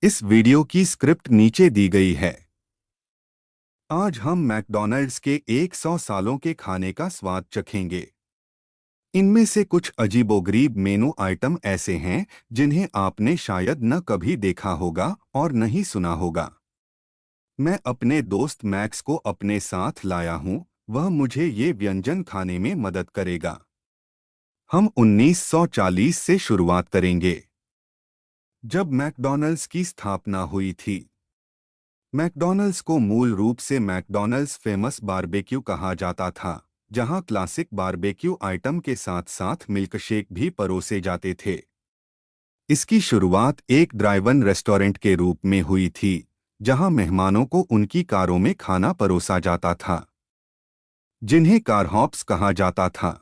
इस वीडियो की स्क्रिप्ट नीचे दी गई है। आज हम मैकडॉनल्ड्स के 100 सालों के खाने का स्वाद चखेंगे। इनमें से कुछ अजीबोगरीब मेनू आइटम ऐसे हैं जिन्हें आपने शायद न कभी देखा होगा और न ही सुना होगा। मैं अपने दोस्त मैक्स को अपने साथ लाया हूँ, वह मुझे ये व्यंजन खाने में मदद करेगा। हम 1940 से शुरुआत करेंगे, जब मैकडॉनल्ड्स की स्थापना हुई थी। मैकडॉनल्ड्स को मूल रूप से मैकडॉनल्ड्स फेमस बारबेक्यू कहा जाता था, जहां क्लासिक बारबेक्यू आइटम के साथ साथ मिल्कशेक भी परोसे जाते थे। इसकी शुरुआत एक ड्राइव-इन रेस्टोरेंट के रूप में हुई थी, जहां मेहमानों को उनकी कारों में खाना परोसा जाता था, जिन्हें कार हॉप्स कहा जाता था।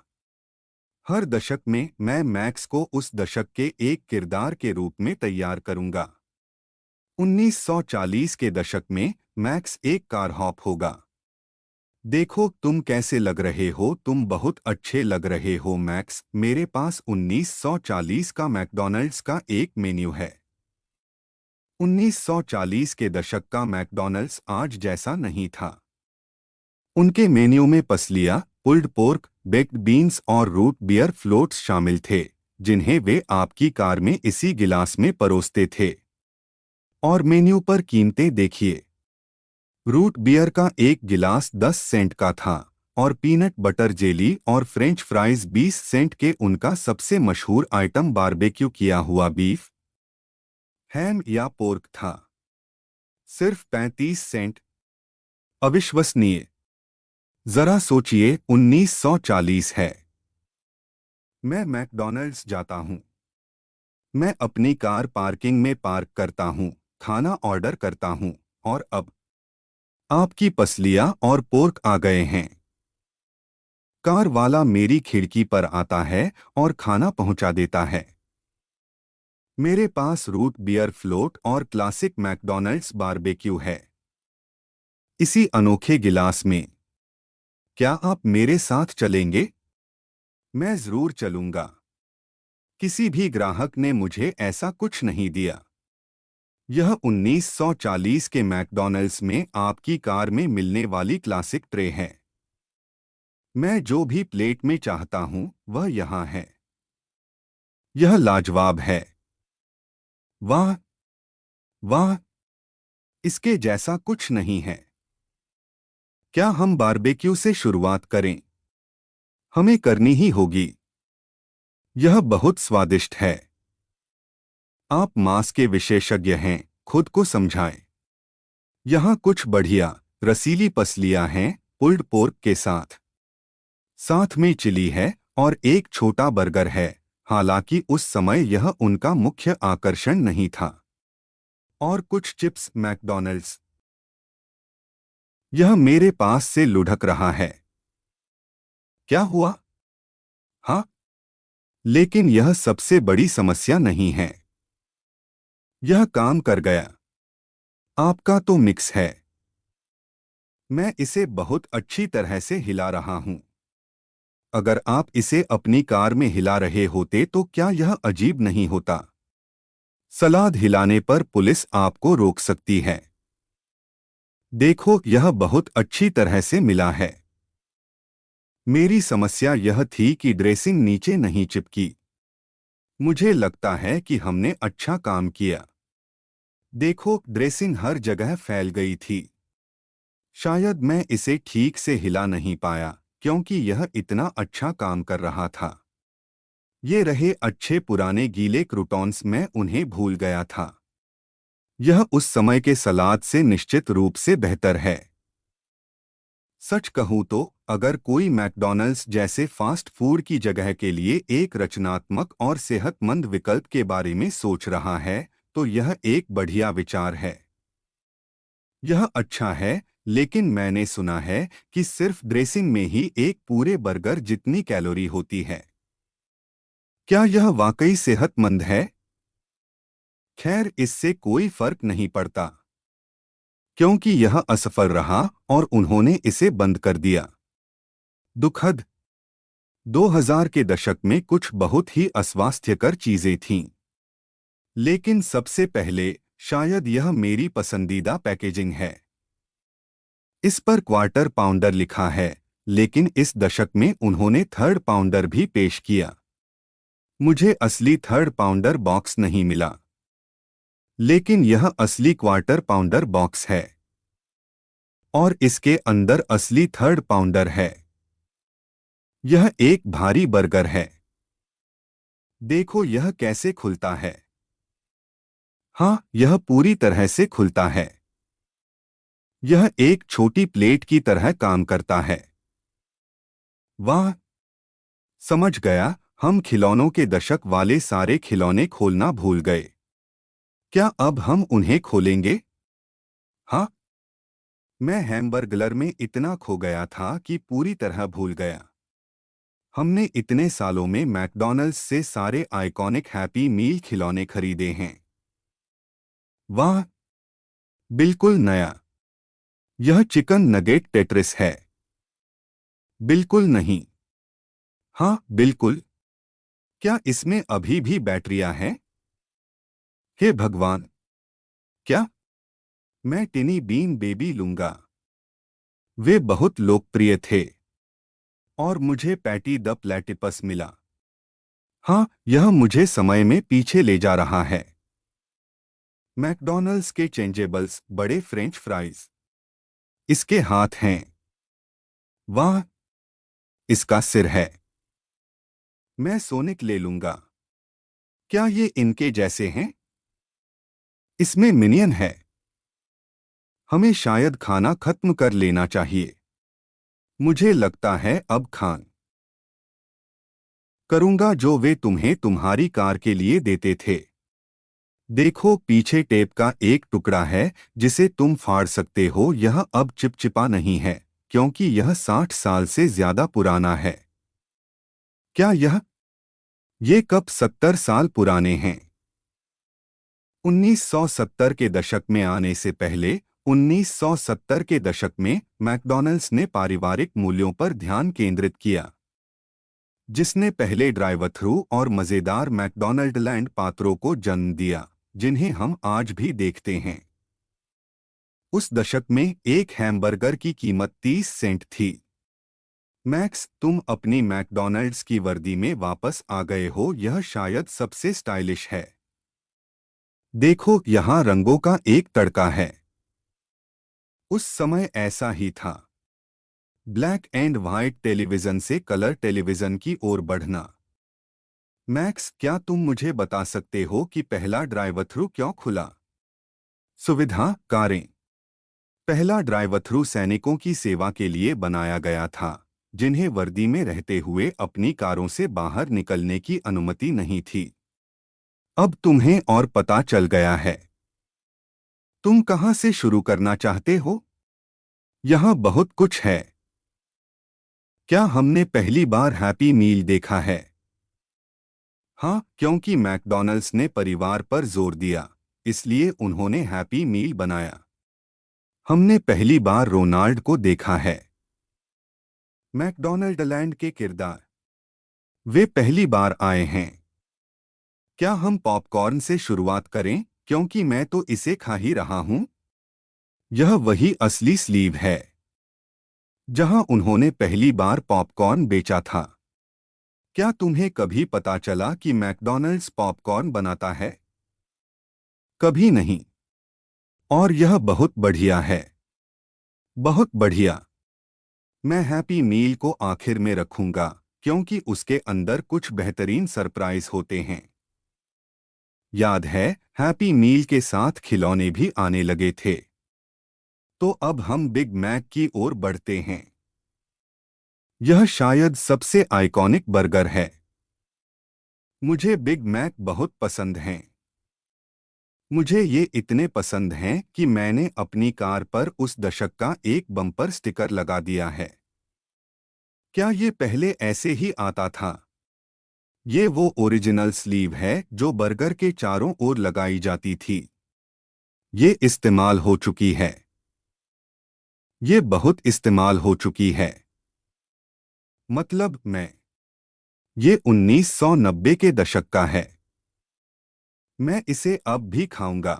हर दशक में मैं मैक्स को उस दशक के एक किरदार के रूप में तैयार करूंगा। 1940 के दशक में मैक्स एक कार हॉप होगा। देखो तुम कैसे लग रहे हो, तुम बहुत अच्छे लग रहे हो मैक्स। मेरे पास 1940 का मैकडॉनल्ड्स का एक मेन्यू है। 1940 के दशक का मैकडॉनल्ड्स आज जैसा नहीं था। उनके मेन्यू में पसलियां, पुल्ड पोर्क, बेक्ड बीन्स और रूट बियर फ्लोट्स शामिल थे, जिन्हें वे आपकी कार में इसी गिलास में परोसते थे। और मेन्यू पर कीमतें देखिए। रूट बियर का एक गिलास 10 सेंट का था और पीनट बटर जेली और फ्रेंच फ्राइज 20 सेंट के। उनका सबसे मशहूर आइटम बारबेक्यू किया हुआ बीफ, हैम या पोर्क था, सिर्फ 35 सेंट। अविश्वसनीय। जरा सोचिए, 1940 है। मैं मैकडॉनल्ड्स जाता हूं। मैं अपनी कार पार्किंग में पार्क करता हूं, खाना ऑर्डर करता हूं, और अब आपकी पसलियां और पोर्क आ गए हैं। कार वाला मेरी खिड़की पर आता है और खाना पहुंचा देता है। मेरे पास रूट बियर फ्लोट और क्लासिक मैकडॉनल्ड्स बारबेक्यू है, इसी अनोखे गिलास में। क्या आप मेरे साथ चलेंगे? मैं जरूर चलूंगा। किसी भी ग्राहक ने मुझे ऐसा कुछ नहीं दिया। यह 1940 के मैकडॉनल्ड्स में आपकी कार में मिलने वाली क्लासिक ट्रे है। मैं जो भी प्लेट में चाहता हूं वह यहां है। यह लाजवाब है। वाह, वाह, इसके जैसा कुछ नहीं है। क्या हम बारबेक्यू से शुरुआत करें? हमें करनी ही होगी। यह बहुत स्वादिष्ट है। आप मांस के विशेषज्ञ हैं, खुद को समझाएं। यहाँ कुछ बढ़िया रसीली पसलियां हैं, पुल्ड पोर्क के साथ। साथ में चिली है और एक छोटा बर्गर है, हालांकि उस समय यह उनका मुख्य आकर्षण नहीं था। और कुछ चिप्स मैकडॉनल्ड्स। यह मेरे पास से लुढ़क रहा है। क्या हुआ? हाँ, लेकिन यह सबसे बड़ी समस्या नहीं है। यह काम कर गया। आपका तो मिक्स है। मैं इसे बहुत अच्छी तरह से हिला रहा हूं। अगर आप इसे अपनी कार में हिला रहे होते तो क्या यह अजीब नहीं होता? सलाद हिलाने पर पुलिस आपको रोक सकती है। देखो, यह बहुत अच्छी तरह से मिला है। मेरी समस्या यह थी कि ड्रेसिंग नीचे नहीं चिपकी। मुझे लगता है कि हमने अच्छा काम किया। देखो, ड्रेसिंग हर जगह फैल गई थी। शायद मैं इसे ठीक से हिला नहीं पाया क्योंकि यह इतना अच्छा काम कर रहा था। ये रहे अच्छे पुराने गीले क्रूटॉन्स, मैं उन्हें भूल गया था। यह उस समय के सलाद से निश्चित रूप से बेहतर है। सच कहूँ तो अगर कोई मैकडॉनल्ड्स जैसे फास्ट फूड की जगह के लिए एक रचनात्मक और सेहतमंद विकल्प के बारे में सोच रहा है, तो यह एक बढ़िया विचार है। यह अच्छा है, लेकिन मैंने सुना है कि सिर्फ ड्रेसिंग में ही एक पूरे बर्गर जितनी कैलोरी होती है। क्या यह वाकई सेहतमंद है? खैर, इससे कोई फर्क नहीं पड़ता, क्योंकि यह असफल रहा और उन्होंने इसे बंद कर दिया। दुखद। 2000 के दशक में कुछ बहुत ही अस्वास्थ्यकर चीजें थीं। लेकिन सबसे पहले शायद यह मेरी पसंदीदा पैकेजिंग है। इस पर क्वार्टर पाउंडर लिखा है, लेकिन इस दशक में उन्होंने थर्ड पाउंडर भी पेश किया। मुझे असली थर्ड पाउंडर बॉक्स नहीं मिला, लेकिन यह असली क्वार्टर पाउंडर बॉक्स है और इसके अंदर असली थर्ड पाउंडर है। यह एक भारी बर्गर है। देखो यह कैसे खुलता है। हाँ, यह पूरी तरह से खुलता है। यह एक छोटी प्लेट की तरह काम करता है। वाह, समझ गया। हम खिलौनों के दशक वाले सारे खिलौने खोलना भूल गए। क्या अब हम उन्हें खोलेंगे? हाँ। मैं हैमबर्गलर में इतना खो गया था कि पूरी तरह भूल गया। हमने इतने सालों में मैकडॉनल्ड्स से सारे आइकॉनिक हैप्पी मील खिलौने खरीदे हैं। वाह, बिल्कुल नया। यह चिकन नगेट टेट्रिस है। बिल्कुल नहीं। हाँ, बिल्कुल। क्या इसमें अभी भी बैटरियां हैं? हे भगवान! क्या? मैं टिनी बीन बेबी लूंगा। वे बहुत लोकप्रिय थे। और मुझे पैटी द प्लेटिपस मिला। हाँ, यह मुझे समय में पीछे ले जा रहा है। मैकडॉनल्ड्स के चेंजेबल्स बड़े फ्रेंच फ्राइज। इसके हाथ हैं। वाह, इसका सिर है। मैं सोनिक ले लूंगा। क्या ये इनके जैसे हैं? इसमें मिनियन है। हमें शायद खाना खत्म कर लेना चाहिए। मुझे लगता है अब खान करूंगा जो वे तुम्हें तुम्हारी कार के लिए देते थे। देखो, पीछे टेप का एक टुकड़ा है जिसे तुम फाड़ सकते हो। यह अब चिपचिपा नहीं है क्योंकि यह 60 साल से ज्यादा पुराना है। क्या ये कप 70 साल पुराने हैं? 1970 के दशक में आने से पहले 1970 के दशक में मैकडॉनल्ड्स ने पारिवारिक मूल्यों पर ध्यान केंद्रित किया, जिसने पहले ड्राइव थ्रू और मजेदार मैकडॉनल्ड लैंड पात्रों को जन्म दिया, जिन्हें हम आज भी देखते हैं। उस दशक में एक हैमबर्गर की कीमत 30 सेंट थी। मैक्स, तुम अपनी मैकडॉनल्ड्स की वर्दी में वापस आ गए हो। यह शायद सबसे स्टाइलिश है। देखो, यहाँ रंगों का एक तड़का है। उस समय ऐसा ही था। ब्लैक एंड व्हाइट टेलीविजन से कलर टेलीविजन की ओर बढ़ना। मैक्स, क्या तुम मुझे बता सकते हो कि पहला ड्राइव थ्रू क्यों खुला? सुविधा कारें। पहला ड्राइव थ्रू सैनिकों की सेवा के लिए बनाया गया था, जिन्हें वर्दी में रहते हुए अपनी कारों से बाहर निकलने की अनुमति नहीं थी। अब तुम्हें और पता चल गया है। तुम कहां से शुरू करना चाहते हो? यहाँ बहुत कुछ है। क्या हमने पहली बार हैप्पी मील देखा है? हाँ, क्योंकि मैकडॉनल्ड्स ने परिवार पर जोर दिया, इसलिए उन्होंने हैप्पी मील बनाया। हमने पहली बार रोनाल्ड को देखा है। मैकडॉनल्ड लैंड के किरदार। वे पहली बार आए हैं। क्या हम पॉपकॉर्न से शुरुआत करें, क्योंकि मैं तो इसे खा ही रहा हूं। यह वही असली स्लीव है जहां उन्होंने पहली बार पॉपकॉर्न बेचा था। क्या तुम्हें कभी पता चला कि मैकडॉनल्ड्स पॉपकॉर्न बनाता है? कभी नहीं। और यह बहुत बढ़िया है। बहुत बढ़िया। मैं हैप्पी मील को आखिर में रखूंगा क्योंकि उसके अंदर कुछ बेहतरीन सरप्राइज होते हैं। याद है, हैप्पी मील के साथ खिलौने भी आने लगे थे। तो अब हम बिग मैक की ओर बढ़ते हैं। यह शायद सबसे आइकॉनिक बर्गर है। मुझे बिग मैक बहुत पसंद हैं। मुझे ये इतने पसंद हैं कि मैंने अपनी कार पर उस दशक का एक बम्पर स्टिकर लगा दिया है। क्या ये पहले ऐसे ही आता था? ये वो ओरिजिनल स्लीव है जो बर्गर के चारों ओर लगाई जाती थी। ये इस्तेमाल हो चुकी है। ये बहुत इस्तेमाल हो चुकी है। मतलब ये 1990 के दशक का है। मैं इसे अब भी खाऊंगा।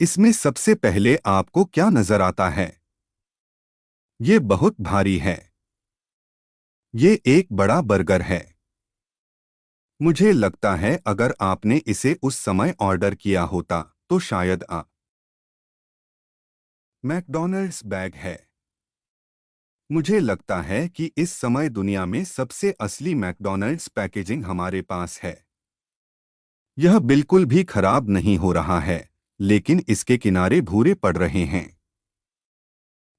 इसमें सबसे पहले आपको क्या नजर आता है? ये बहुत भारी है। ये एक बड़ा बर्गर है। मुझे लगता है अगर आपने इसे उस समय ऑर्डर किया होता तो शायद मैकडॉनल्ड्स बैग है। मुझे लगता है कि इस समय दुनिया में सबसे असली मैकडॉनल्ड्स पैकेजिंग हमारे पास है। यह बिल्कुल भी खराब नहीं हो रहा है, लेकिन इसके किनारे भूरे पड़ रहे हैं।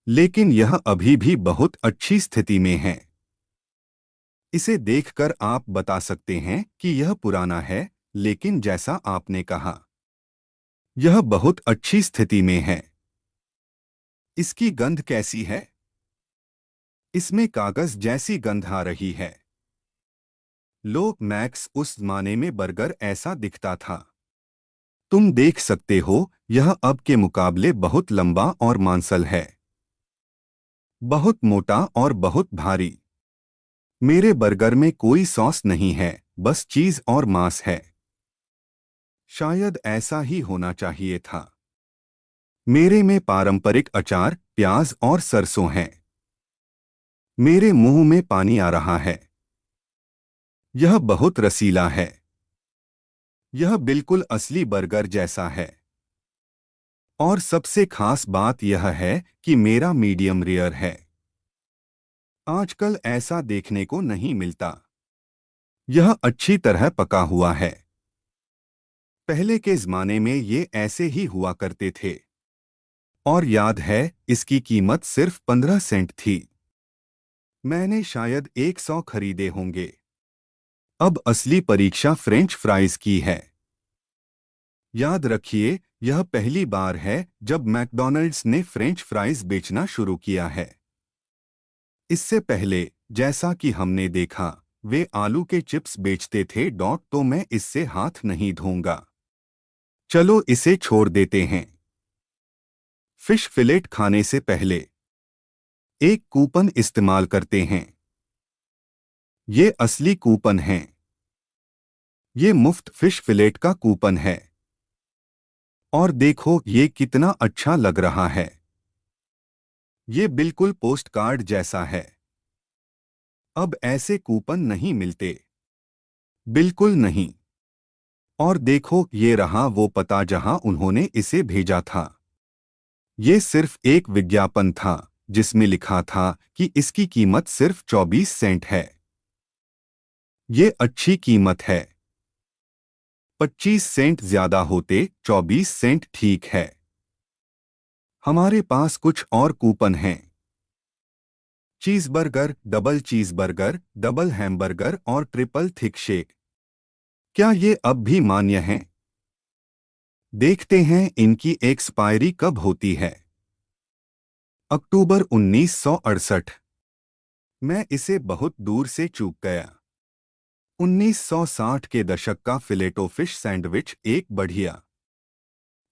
लेकिन यह अभी भी बहुत अच्छी स्थिति में है। इसे देखकर आप बता सकते हैं कि यह पुराना है, लेकिन जैसा आपने कहा, यह बहुत अच्छी स्थिति में है। इसकी गंध कैसी है? इसमें कागज जैसी गंध आ रही है। लो, मैक्स, उस जमाने में बर्गर ऐसा दिखता था। तुम देख सकते हो, यह अब के मुकाबले बहुत लंबा और मांसल है। बहुत मोटा और बहुत भारी। मेरे बर्गर में कोई सॉस नहीं है, बस चीज और मांस है। शायद ऐसा ही होना चाहिए था। मेरे में पारंपरिक अचार, प्याज और सरसों हैं। मेरे मुंह में पानी आ रहा है। यह बहुत रसीला है। यह बिल्कुल असली बर्गर जैसा है। और सबसे खास बात यह है कि मेरा मीडियम रेयर है। आजकल ऐसा देखने को नहीं मिलता। यह अच्छी तरह पका हुआ है। पहले के जमाने में ये ऐसे ही हुआ करते थे। और याद है, इसकी कीमत सिर्फ 15 सेंट थी। मैंने शायद 100 खरीदे होंगे। अब असली परीक्षा फ्रेंच फ्राइज की है। याद रखिए, यह पहली बार है जब मैकडॉनल्ड्स ने फ्रेंच फ्राइज बेचना शुरू किया है। इससे पहले, जैसा कि हमने देखा, वे आलू के चिप्स बेचते थे। तो मैं इससे हाथ नहीं धोऊंगा। चलो इसे छोड़ देते हैं। फिश फिलेट खाने से पहले एक कूपन इस्तेमाल करते हैं। ये असली कूपन हैं। ये मुफ्त फिश फिलेट का कूपन है। और देखो ये कितना अच्छा लग रहा है। ये बिल्कुल पोस्ट कार्ड जैसा है। अब ऐसे कूपन नहीं मिलते। बिल्कुल नहीं। और देखो, ये रहा वो पता जहां उन्होंने इसे भेजा था। ये सिर्फ एक विज्ञापन था जिसमें लिखा था कि इसकी कीमत सिर्फ 24 सेंट है। ये अच्छी कीमत है। 25 सेंट ज्यादा होते, 24 सेंट ठीक है। हमारे पास कुछ और कूपन हैं। Cheeseburger, double cheeseburger, double hamburger और ट्रिपल थिक शेक। क्या ये अब भी मान्य हैं? देखते हैं इनकी एक्सपायरी कब होती है। अक्टूबर 1968। मैं इसे बहुत दूर से चूक गया। 1960 के दशक का फिलेटो फिश सैंडविच, एक बढ़िया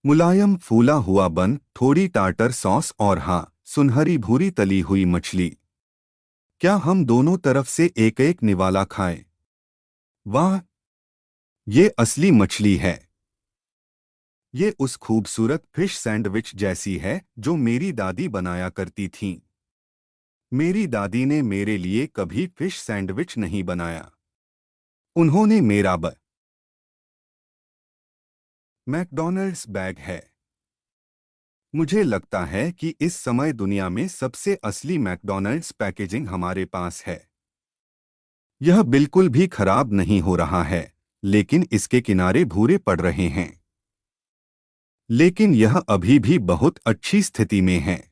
मुलायम फूला हुआ बन, थोड़ी टार्टर सॉस और हाँ, सुनहरी भूरी तली हुई मछली। क्या हम दोनों तरफ से एक एक निवाला खाएं? वाह, ये असली मछली है। ये उस खूबसूरत फिश सैंडविच जैसी है जो मेरी दादी बनाया करती थीं। मेरी दादी ने मेरे लिए कभी फिश सैंडविच नहीं बनाया। उन्होंने मेरा मैकडॉनल्ड्स बैग है। मुझे लगता है कि इस समय दुनिया में सबसे असली मैकडॉनल्ड्स पैकेजिंग हमारे पास है। यह बिल्कुल भी खराब नहीं हो रहा है, लेकिन इसके किनारे भूरे पड़ रहे हैं। लेकिन यह अभी भी बहुत अच्छी स्थिति में है।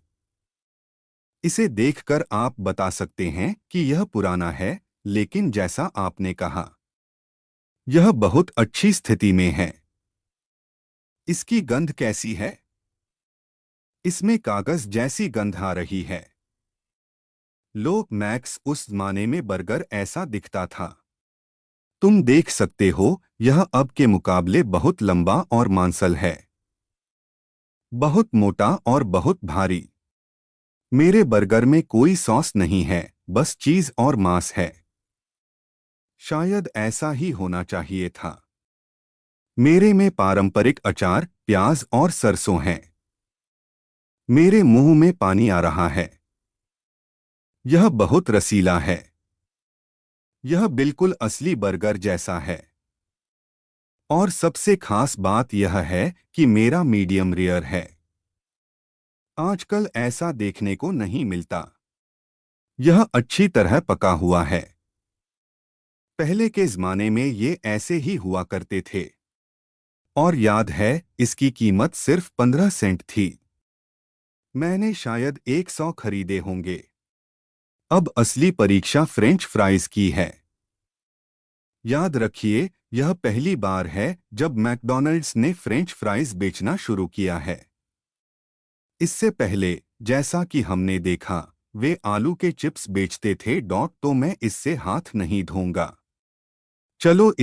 इसे देखकर आप बता सकते हैं कि यह पुराना है, लेकिन जैसा आपने कहा, यह बहुत अच्छी स्थिति में है। इसकी गंध कैसी है? इसमें कागज जैसी गंध आ रही है। लो, मैक्स, उस जमाने में बर्गर ऐसा दिखता था। तुम देख सकते हो, यह अब के मुकाबले बहुत लंबा और मांसल है। बहुत मोटा और बहुत भारी। मेरे बर्गर में कोई सॉस नहीं है, बस चीज और मांस है। शायद ऐसा ही होना चाहिए था। मेरे में पारंपरिक अचार, प्याज और सरसों हैं। मेरे मुंह में पानी आ रहा है। यह बहुत रसीला है। यह बिल्कुल असली बर्गर जैसा है। और सबसे खास बात यह है कि मेरा मीडियम रेयर है। आजकल ऐसा देखने को नहीं मिलता। यह अच्छी तरह पका हुआ है। पहले के ज़माने में ये ऐसे ही हुआ करते थे। और याद है, इसकी कीमत सिर्फ 15 सेंट थी। मैंने शायद 100 खरीदे होंगे। अब असली परीक्षा फ्रेंच फ्राइज की है। याद रखिए, यह पहली बार है जब मैकडॉनल्ड्स ने फ्रेंच फ्राइज बेचना शुरू किया है। इससे पहले, जैसा कि हमने देखा, वे आलू के चिप्स बेचते थे। तो मैं इससे हाथ नहीं धोऊंगा। चलो